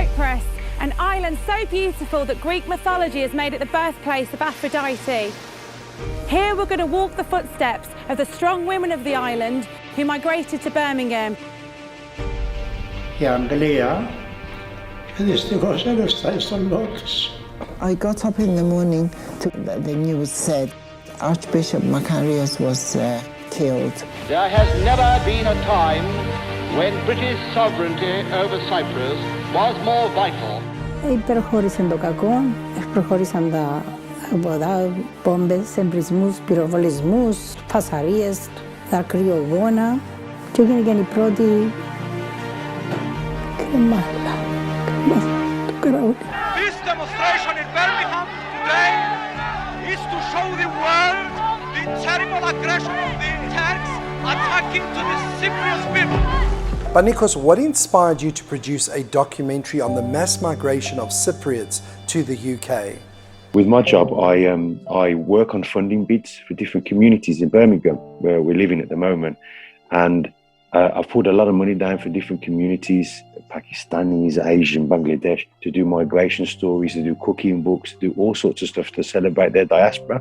Cyprus, an island so beautiful that Greek mythology has made it the birthplace of Aphrodite. Here we're going to walk the footsteps of the strong women of the island who migrated to Birmingham. Η Αγγλία δυστυχώς έφτασε στον Lotus. I got up in the morning to the news said Archbishop Macarius was killed. There has never been a time when British sovereignty over Cyprus was more vital. Υπερχώρησε το κακό, προχώρησαν τα πόμπες, εμπρισμούς, πυροβολισμούς, φασαρίες, δακρυογόνα και έγινε και η πρώτη κρεμάλα του καραούλι. This demonstration in Birmingham today is to show the world the terrible aggression of the Turks attacking to the Cypriot people. Panikos, what inspired you to produce a documentary on the mass migration of Cypriots to the UK? With my job, I work on funding bids for different communities in Birmingham, where we're living at the moment. And I've put a lot of money down for different communities, Pakistanis, Asian, Bangladesh, to do migration stories, to do cooking books, to do all sorts of stuff to celebrate their diaspora.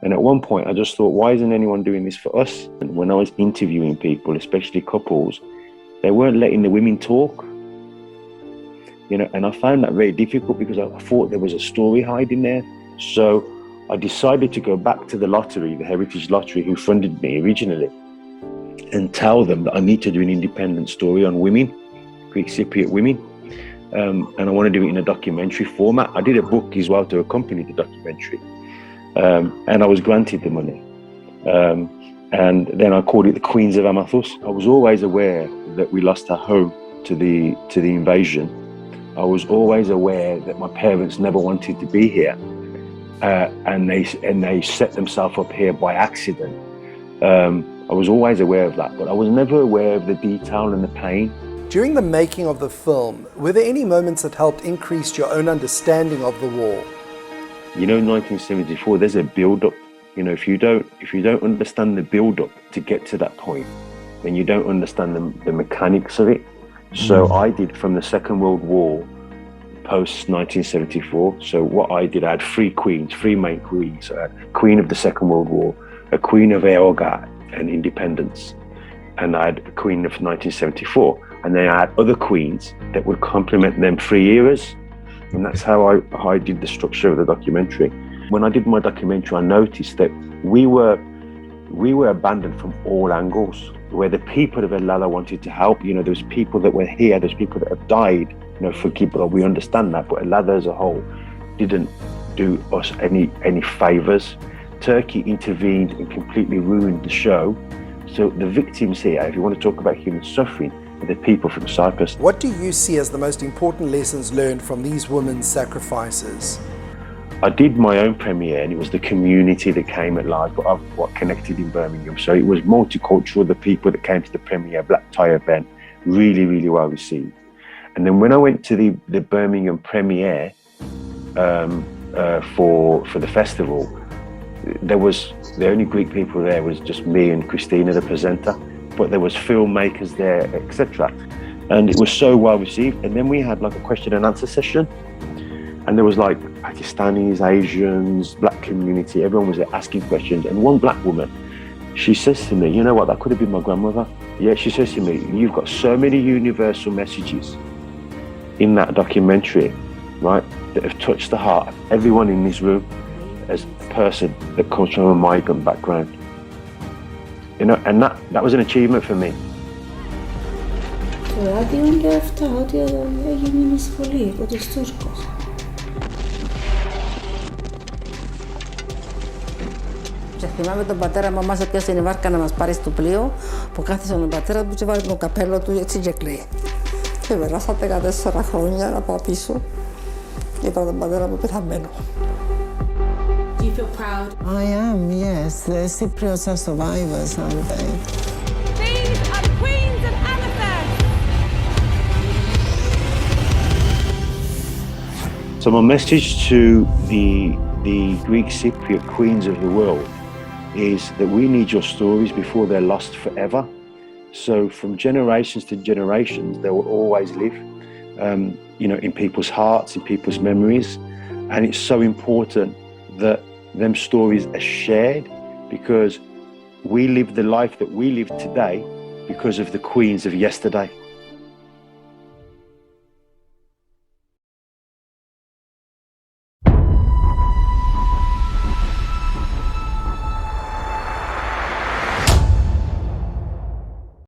And at one point, I just thought, why isn't anyone doing this for us? And when I was interviewing people, especially couples, they weren't letting the women talk. You know, and I found that very difficult because I thought there was a story hiding there. So I decided to go back to the lottery, the Heritage Lottery, who funded me originally, and tell them that I need to do an independent story on women, Greek Cypriot women. And I want to do it in a documentary format. I did a book as well to accompany the documentary. And I was granted the money. And then I called it the Queens of Amathus. I was always aware that we lost our home to the invasion. I was always aware that my parents never wanted to be here, and they set themselves up here by accident. I was always aware of that, but I was never aware of the detail and the pain. During the making of the film, were there any moments that helped increase your own understanding of the war? You know, in 1974, there's a build-up. You know, if you don't understand the build-up to get to that point, then you don't understand the mechanics of it. So I did from the Second World War, post 1974. So what I did, I had three main queens. I had Queen of the Second World War, a Queen of Eoga and Independence, and I had a Queen of 1974. And then I had other queens that would complement them 3 eras. And that's how I did the structure of the documentary. When I did my documentary, I noticed that we were abandoned from all angles. Where the people of Elala wanted to help, you know, there's people that were here, there's people that have died, you know, for Kibra, we understand that, but Elala as a whole didn't do us any favors. Turkey intervened and completely ruined the show. So the victims here, if you want to talk about human suffering, are the people from Cyprus. What do you see as the most important lessons learned from these women's sacrifices? I did my own premiere, and it was the community that came at large, but what connected in Birmingham. So it was multicultural. The people that came to the premiere, black tie event, really, really well received. And then when I went to the Birmingham premiere for the festival, there was the only Greek people there was just me and Christina, the presenter, but there was filmmakers there, etc. And it was so well received. And then we had like a question and answer session. And there was like Pakistanis, Asians, black community, everyone was there asking questions. And one black woman, she says to me, you know what, that could have been my grandmother. Yeah, she says to me, you've got so many universal messages in that documentary, right, that have touched the heart of everyone in this room as a person that comes from a migrant background. You know, and that was an achievement for me. Το ράδιο είναι αυτά, ότι έγινε η εισβολή, ότι ο Τούρκος. Και θυμάμαι τον πατέρα μου, μας έπιασε η βάρκα να μας πάρει στο πλοίο, που κάθισε ο πατέρας μου και βάλει το καπέλο του έτσι και κλαίει. Και περάσα 14 χρόνια από πίσω, είπα τον πατέρα μου πεθαμένο. Do you feel proud? I am, yes. The Cypriots are survivors, aren't they? These are the Queens of Amathus! So my message to the Greek Cypriot queens of the world is that we need your stories before they're lost forever. So from generations to generations, they will always live. in people's hearts, in people's memories. And it's so important that them stories are shared, because we live the life that we live today because of the queens of yesterday.